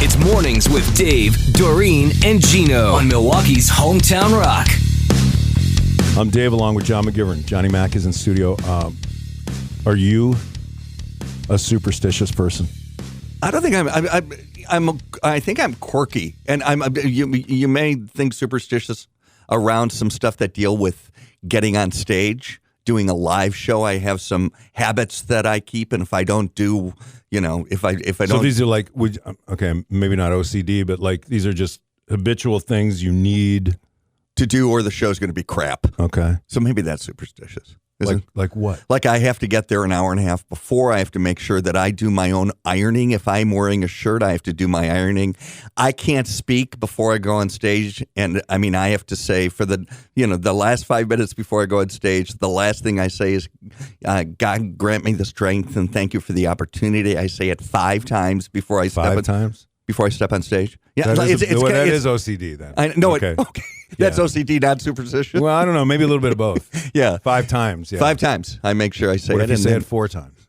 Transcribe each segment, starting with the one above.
It's Mornings with Dave, Doreen, and Gino on Milwaukee's Hometown Rock. I'm Dave along with John McGivern. Johnny Mac is in studio. Are you a superstitious person? I don't think I think I'm quirky, and you may think superstitious around some stuff that deal with getting on stage, doing a live show. I have some habits that I keep, and if I don't do, if I don't. So these are like, okay, maybe not OCD, but like these are just habitual things you need to do, or the show's going to be crap. Okay, so maybe that's superstitious. Like what? Like I have to get there an hour and a half before. I have to make sure that I do my own ironing. If I'm wearing a shirt, I have to do my ironing. I can't speak before I go on stage. And I mean, I have to say for the last 5 minutes before I go on stage, the last thing I say is, God grant me the strength and thank you for the opportunity. I say it 5 times before I step on stage. Yeah, that is OCD then. I know okay. That's OCD, not superstition. Well, I don't know. Maybe a little bit of both. Yeah. 5 times. Yeah. 5 times. I make sure I say it. What if you say it 4 times?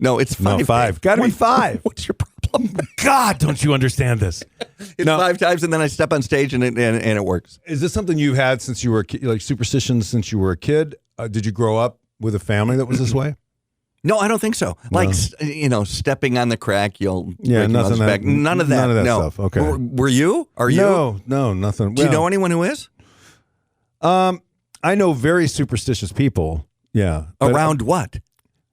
No, it's 5. No, 5. Got to be 5. What's your problem? God, don't you understand this? It's 5 times, and then I step on stage, and it works. Is this something you had since you were like superstitions since you were a kid? Did you grow up with a family that was this way? No, I don't think so. Like, stepping on the crack, you'll break nothing your back. None of that. Stuff. Okay. Were you? Are you? No, nothing. Do you know anyone who is? I know very superstitious people. Yeah. Around what?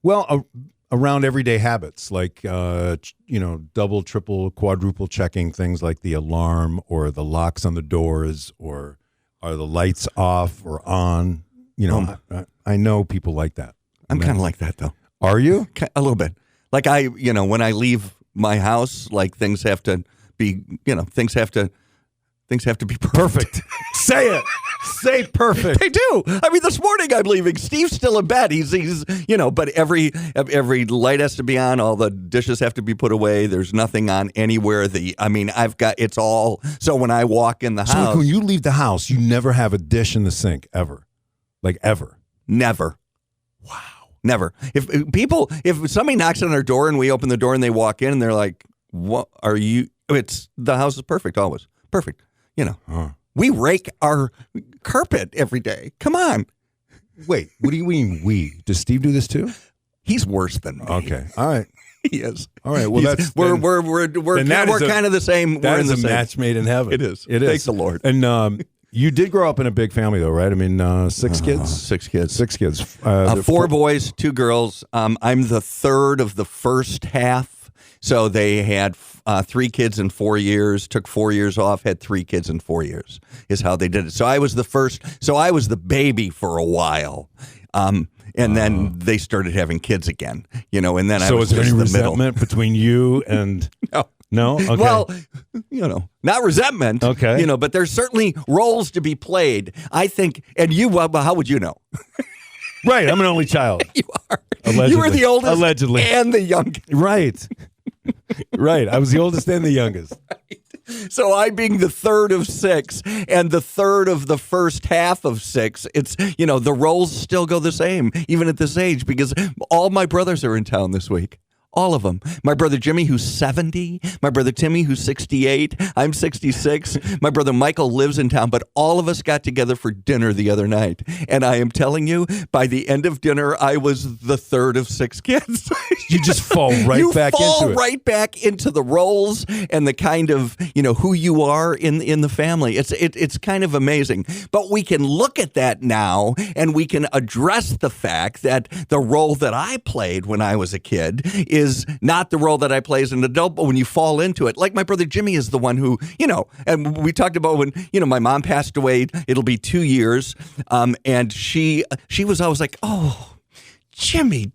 Well, around everyday habits, like double, triple, quadruple checking things like the alarm or the locks on the doors, or are the lights off or on? I know people like that. I'm kind of like that though. Are you? A little bit. Like when I leave my house, like things have to be, things have to be perfect. Say it. Say perfect. They do. I mean, this morning I'm leaving. Steve's still in bed. He's but every light has to be on. All the dishes have to be put away. There's nothing on anywhere. It's all. So when I walk in the house. So when you leave the house, you never have a dish in the sink ever? Like ever? Never. Wow. Never. If somebody knocks on our door and we open the door and they walk in and they're like, "What are you?" The house is perfect always. Perfect. We rake our carpet every day. Come on. Wait, what do you mean we? Does Steve do this too? He's worse than me. Okay. All right. He is. All right. Well, we're kind of the same. We're in the same match made in heaven. It is. Thank the Lord. And you did grow up in a big family, though, right? I mean, 6 kids? 6 kids. 6 kids. 4 boys, 2 girls. I'm the third of the first half. So they had 3 kids in 4 years, took 4 years off, had 3 kids in 4 years is how they did it. So I was the first. So I was the baby for a while. And then they started having kids again, and then I was there just any the middle. resentment between you and... No? Okay. Well, not resentment. Okay. But there's certainly roles to be played. I think, and you, how would you know? Right, I'm an only child. You are. Allegedly. You were the oldest. Allegedly. And the youngest. Right. Right. I was the oldest and the youngest. Right. So I being the third of 6 and the third of the first half of 6, it's, the roles still go the same, even at this age, because all my brothers are in town this week. All of them. My brother Jimmy, who's 70. My brother Timmy, who's 68. I'm 66. My brother Michael lives in town, but all of us got together for dinner the other night. And I am telling you, by the end of dinner, I was the third of 6 kids. You just fall right back into it. You fall right back into the roles and the kind of, who you are in the family. It's kind of amazing. But we can look at that now and we can address the fact that the role that I played when I was a kid is not the role that I play as an adult, but when you fall into it, like my brother Jimmy is the one who, and we talked about when, my mom passed away, it'll be 2 years. And she was always like, oh, Jimmy.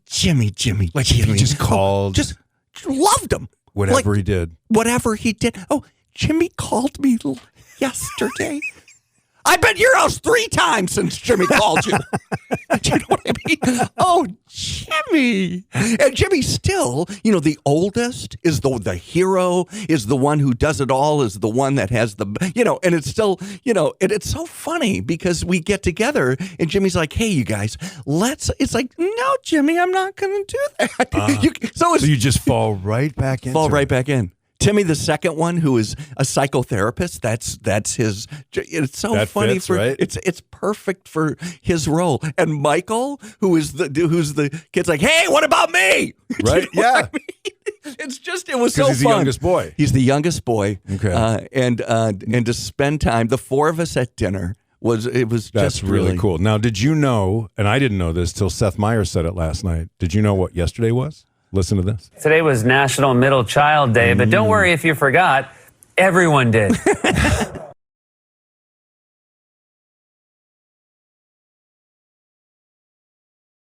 Like he just called. Just loved him. Whatever he did. Whatever he did. Oh, Jimmy called me yesterday. I've been to your house 3 times since Jimmy called you. Do you know what I mean? Oh, Jimmy. And Jimmy still, the oldest is the hero, is the one who does it all, is the one that has the, and it's still, and it's so funny because we get together and Jimmy's like, hey, you guys, it's like, no, Jimmy, I'm not going to do that. So you just fall right back in. Fall right back in. Timmy, the second one, who is a psychotherapist, that's his. It's so that funny fits, right? It's perfect for his role. And Michael, who's the kid's like, hey, what about me? Right? You know Yeah. what I mean? It's just, it was so Because he's fun. the youngest boy. He's the youngest boy. Okay. And to spend time, the four of us at dinner was That's just really cool. Now, did you know, and I didn't know this till Seth Meyers said it last night, did you know what yesterday was? Listen to this. Today was National Middle Child Day, but don't worry if you forgot. Everyone did.